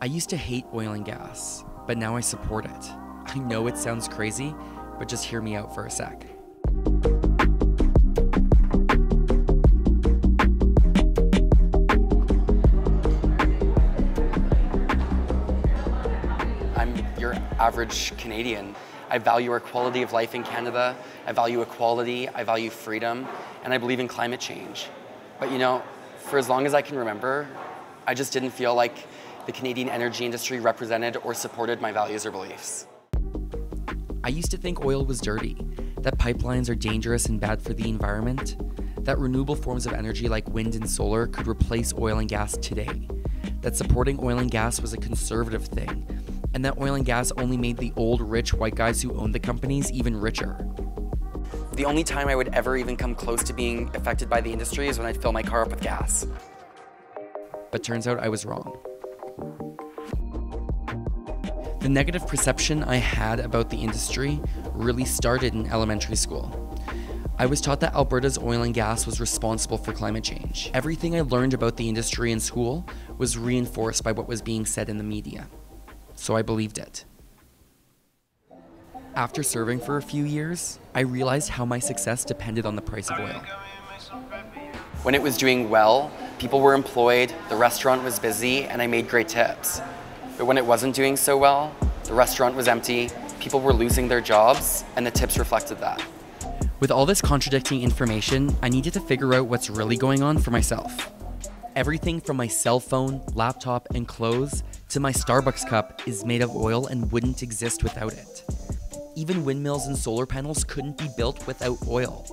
I used to hate oil and gas, but now I support it. I know it sounds crazy, but just hear me out for a sec. I'm your average Canadian. I value our quality of life in Canada, I value equality, I value freedom, and I believe in climate change. But you know, for as long as I can remember, I just didn't feel like the Canadian energy industry represented or supported my values or beliefs. I used to think oil was dirty, that pipelines are dangerous and bad for the environment, that renewable forms of energy like wind and solar could replace oil and gas today, that supporting oil and gas was a conservative thing, and that oil and gas only made the old rich white guys who owned the companies even richer. The only time I would ever even come close to being affected by the industry is when I'd fill my car up with gas. But turns out I was wrong. The negative perception I had about the industry really started in elementary school. I was taught that Alberta's oil and gas was responsible for climate change. Everything I learned about the industry in school was reinforced by what was being said in the media. So I believed it. After serving for a few years, I realized how my success depended on the price of oil. When it was doing well, people were employed, the restaurant was busy, and I made great tips. But when it wasn't doing so well, the restaurant was empty, people were losing their jobs, and the tips reflected that. With all this contradicting information, I needed to figure out what's really going on for myself. Everything from my cell phone, laptop, and clothes to my Starbucks cup is made of oil and wouldn't exist without it. Even windmills and solar panels couldn't be built without oil.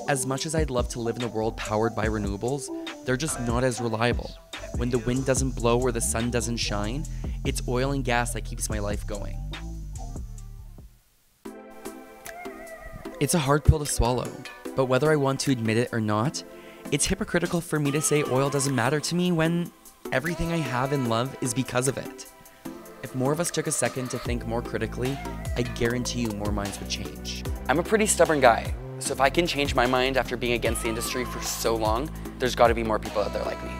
As much as I'd love to live in a world powered by renewables, they're just not as reliable. When the wind doesn't blow or the sun doesn't shine, it's oil and gas that keeps my life going. It's a hard pill to swallow, but whether I want to admit it or not, it's hypocritical for me to say oil doesn't matter to me when everything I have and love is because of it. If more of us took a second to think more critically, I guarantee you more minds would change. I'm a pretty stubborn guy, so if I can change my mind after being against the industry for so long, there's got to be more people out there like me.